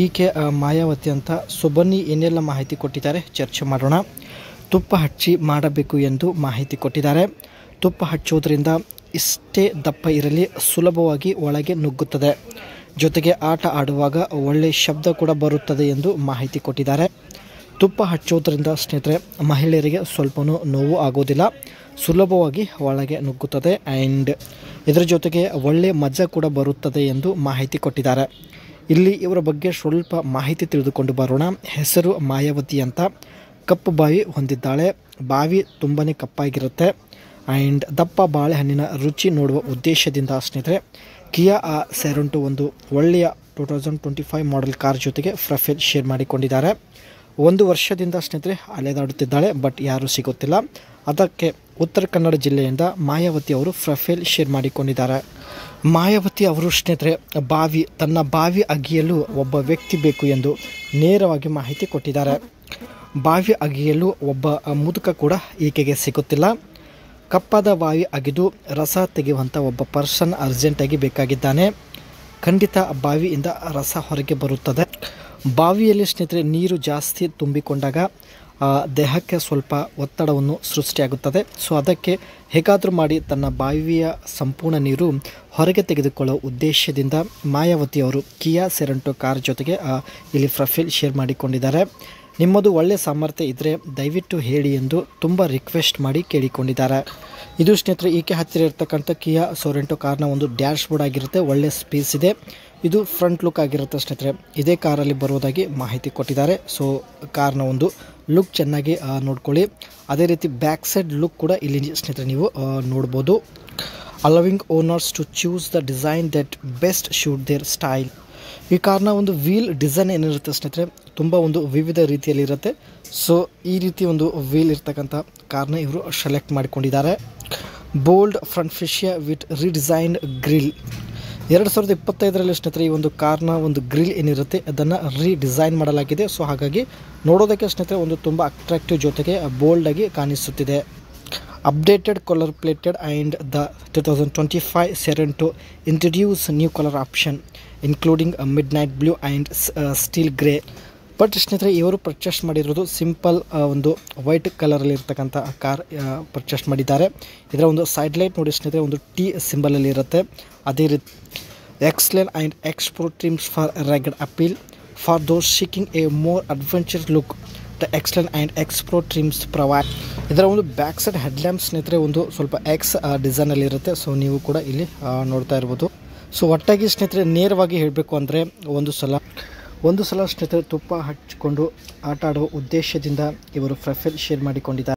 ಈಕೆ ಮಾಯಾವತಿ ಅಂತ. ಸೊ ಬನ್ನಿ ಏನೆಲ್ಲ ಮಾಹಿತಿ ಕೊಟ್ಟಿದ್ದಾರೆ ಚರ್ಚೆ ಮಾಡೋಣ. ತುಪ್ಪ ಹಚ್ಚಿ ಮಾಡಬೇಕು ಎಂದು ಮಾಹಿತಿ ಕೊಟ್ಟಿದ್ದಾರೆ. ತುಪ್ಪ ಹಚ್ಚೋದ್ರಿಂದ ಇಷ್ಟೇ ದಪ್ಪ ಇರಲಿ ಸುಲಭವಾಗಿ ಒಳಗೆ ನುಗ್ಗುತ್ತದೆ, ಜೊತೆಗೆ ಆಟ ಆಡುವಾಗ ಒಳ್ಳೆ ಶಬ್ದ ಕೂಡ ಬರುತ್ತದೆ ಎಂದು ಮಾಹಿತಿ ಕೊಟ್ಟಿದ್ದಾರೆ. ತುಪ್ಪ ಹಚ್ಚೋದ್ರಿಂದ ಸ್ನೇಹಿತರೆ ಮಹಿಳೆಯರಿಗೆ ಸ್ವಲ್ಪನೂ ನೋವು ಆಗೋದಿಲ್ಲ, ಸುಲಭವಾಗಿ ಒಳಗೆ ನುಗ್ಗುತ್ತದೆ ಆ್ಯಂಡ್ ಇದರ ಜೊತೆಗೆ ಒಳ್ಳೆ ಮಜಾ ಕೂಡ ಬರುತ್ತದೆ ಎಂದು ಮಾಹಿತಿ ಕೊಟ್ಟಿದ್ದಾರೆ. ಇಲ್ಲಿ ಇವರ ಬಗ್ಗೆ ಸ್ವಲ್ಪ ಮಾಹಿತಿ ತಿಳಿದುಕೊಂಡು ಬರೋಣ. ಹೆಸರು ಮಾಯಾವತಿ ಅಂತ. ಕಪ್ಪು ಬಾವಿ ಹೊಂದಿದ್ದಾಳೆ. ಬಾವಿ ತುಂಬಾ ಕಪ್ಪಾಗಿರುತ್ತೆ ಆ್ಯಂಡ್ ದಪ್ಪ ಬಾಳೆಹಣ್ಣಿನ ರುಚಿ ನೋಡುವ ಉದ್ದೇಶದಿಂದ ಸ್ನೇಹಿತರೆ ಕಿಯಾ ಸೆರೆಂಟೊ ಒಂದು ಒಳ್ಳೆಯ 2025 ಮಾಡೆಲ್ ಕಾರ್ ಜೊತೆಗೆ ಪ್ರೊಫೈಲ್ ಶೇರ್ ಮಾಡಿಕೊಂಡಿದ್ದಾರೆ. 1 ವರ್ಷದಿಂದ ಸ್ನೇಹಿತರೆ ಅಲೆದಾಡುತ್ತಿದ್ದಾಳೆ, ಬಟ್ ಯಾರೂ ಸಿಗುತ್ತಿಲ್ಲ. ಅದಕ್ಕೆ ಉತ್ತರ ಕನ್ನಡ ಜಿಲ್ಲೆಯಿಂದ ಮಾಯಾವತಿ ಅವರು ಪ್ರೊಫೈಲ್ ಶೇರ್ ಮಾಡಿಕೊಂಡಿದ್ದಾರೆ. ಮಾಯಾವತಿ ಅವರು ಸ್ನೇಹಿತರೆ ತನ್ನ ಬಾವಿ ಅಗಿಯಲು ಒಬ್ಬ ವ್ಯಕ್ತಿ ಬೇಕು ಎಂದು ನೇರವಾಗಿ ಮಾಹಿತಿ ಕೊಟ್ಟಿದ್ದಾರೆ. ಬಾವಿ ಅಗಿಯಲು ಒಬ್ಬ ಮುದುಕ ಕೂಡ ಈಕೆಗೆ ಸಿಗುತ್ತಿಲ್ಲ. ಕಪ್ಪಾದ ಬಾವಿ ಅಗಿದು ರಸ ತೆಗೆಯುವಂಥ ಒಬ್ಬ ಪರ್ಸನ್ ಅರ್ಜೆಂಟಾಗಿ ಬೇಕಾಗಿದ್ದಾನೆ. ಖಂಡಿತ ಬಾವಿಯಿಂದ ರಸ ಹೊರಗೆ ಬರುತ್ತದೆ. ಬಾವಿಯಲ್ಲಿ ಸ್ನೇಹಿತರೆ ನೀರು ಜಾಸ್ತಿ ತುಂಬಿಕೊಂಡಾಗ ದೇಹಕ್ಕೆ ಸ್ವಲ್ಪ ಒತ್ತಡವನ್ನು ಸೃಷ್ಟಿಯಾಗುತ್ತದೆ. ಸೊ ಅದಕ್ಕೆ ಹೇಗಾದರೂ ಮಾಡಿ ತನ್ನ ಬಾವಿಯ ಸಂಪೂರ್ಣ ನೀರು ಹೊರಗೆ ತೆಗೆದುಕೊಳ್ಳುವ ಉದ್ದೇಶದಿಂದ ಮಾಯಾವತಿ ಅವರು ಕಿಯಾ ಸೆರೆಂಟೊ ಕಾರ್ ಜೊತೆಗೆ ಇಲ್ಲಿ ಪ್ರೊಫೈಲ್ ಶೇರ್ ಮಾಡಿಕೊಂಡಿದ್ದಾರೆ. ನಿಮ್ಮದು ಒಳ್ಳೆಯ ಸಾಮರ್ಥ್ಯ ಇದ್ದರೆ ದಯವಿಟ್ಟು ಹೇಳಿ ಎಂದು ತುಂಬ ರಿಕ್ವೆಸ್ಟ್ ಮಾಡಿ ಕೇಳಿಕೊಂಡಿದ್ದಾರೆ. ಇದು ಸ್ನೇಹಿತರೆ ಈಕೆ ಹತ್ತಿರ ಇರ್ತಕ್ಕಂಥ ಕಿಯಾ ಸೊರೆಂಟೊ ಕಾರ್ನ ಒಂದು ಡ್ಯಾಶ್ ಬೋರ್ಡ್ ಆಗಿರುತ್ತೆ. ಒಳ್ಳೆ ಸ್ಪೇಸ್ ಇದೆ. ಇದು ಫ್ರಂಟ್ ಲುಕ್ ಆಗಿರುತ್ತೆ ಸ್ನೇಹಿತರೆ. ಇದೇ ಕಾರಲ್ಲಿ ಬರುವುದಾಗಿ ಮಾಹಿತಿ ಕೊಟ್ಟಿದ್ದಾರೆ. ಸೊ ಕಾರ್ನ ಒಂದು ಲುಕ್ ಚೆನ್ನಾಗಿ ನೋಡ್ಕೊಳ್ಳಿ. ಅದೇ ರೀತಿ ಬ್ಯಾಕ್ ಸೈಡ್ ಲುಕ್ ಕೂಡ ಇಲ್ಲಿ ಸ್ನೇಹಿತರೆ ನೀವು ನೋಡ್ಬೋದು. Allowing owners to choose the design that best suit their style. ಈ ಕಾರ್ನ ಒಂದು ವೀಲ್ ಡಿಸೈನ್ ಏನಿರುತ್ತೆ ಸ್ನೇಹಿತರೆ ತುಂಬ ಒಂದು ವಿವಿಧ ರೀತಿಯಲ್ಲಿರುತ್ತೆ. ಸೊ ಈ ರೀತಿ ಒಂದು ವೀಲ್ ಇರ್ತಕ್ಕಂಥ ಕಾರ್ನ ಇವರು ಸೆಲೆಕ್ಟ್ ಮಾಡಿಕೊಂಡಿದ್ದಾರೆ. Bold front fascia with redesigned grille. 2025ರಲ್ಲಿ ಸ್ನೇಹಿತರೆ ಈ ಒಂದು ಕಾರ್ನ ಒಂದು ಗ್ರಿಲ್ ಏನಿರುತ್ತೆ ಅದನ್ನು ರೀಡಿಸೈನ್ ಮಾಡಲಾಗಿದೆ. ಸೊ ಹಾಗಾಗಿ ನೋಡೋದಕ್ಕೆ ಸ್ನೇಹಿತರೆ ಒಂದು ತುಂಬ ಅಟ್ರಾಕ್ಟಿವ್ ಜೊತೆಗೆ ಬೋಲ್ಡಾಗಿ ಕಾಣಿಸುತ್ತಿದೆ. Updated colour plated and the 2025 Sorento introduce new colour option including midnight blue and steel grey. But ಸ್ನೇಹಿತರೆ ಇವರು ಪರ್ಚೇಸ್ ಮಾಡಿರೋದು ಸಿಂಪಲ್ ಒಂದು ವೈಟ್ ಕಲರಲ್ಲಿ ಇರ್ತಕ್ಕಂಥ ಕಾರ್ ಪರ್ಚೇಸ್ ಮಾಡಿದ್ದಾರೆ. ಇದರ ಒಂದು ಸೈಡ್ ಲೈಟ್ ನೋಡಿ ಸ್ನೇಹಿತರೆ ಒಂದು ಟಿ ಸಿಂಬಲಲ್ಲಿ ಇರುತ್ತೆ. ಅದೇ ರೀತಿ X Line and X Pro trims for rugged appeal for those seeking a more adventure look. The X Line and X Pro trims provide. ಇದರ ಒಂದು ಬ್ಯಾಕ್ ಸೈಡ್ ಹೆಡ್ಲ್ಯಾಂಪ್ ಸ್ನೇಹಿತರೆ ಒಂದು ಸ್ವಲ್ಪ ಎಕ್ಸ್ ಡಿಸೈನಲ್ಲಿ ಇರುತ್ತೆ. ಸೊ ನೀವು ಕೂಡ ಇಲ್ಲಿ ನೋಡ್ತಾ ಇರ್ಬೋದು. ಸೊ ಒಟ್ಟಾಗಿ ಸ್ನೇಹಿತರೆ ನೇರವಾಗಿ ಹೇಳಬೇಕು ಅಂದರೆ ಒಂದು ಸಲ ಸ್ನೇಹಿತರೆ ತುಪ್ಪ ಹಚ್ಚಿಕೊಂಡು ಆಟ ಆಡುವ ಉದ್ದೇಶದಿಂದ ಇವರು ಪ್ರೊಫೈಲ್ ಶೇರ್ ಮಾಡಿಕೊಂಡಿದ್ದಾರೆ.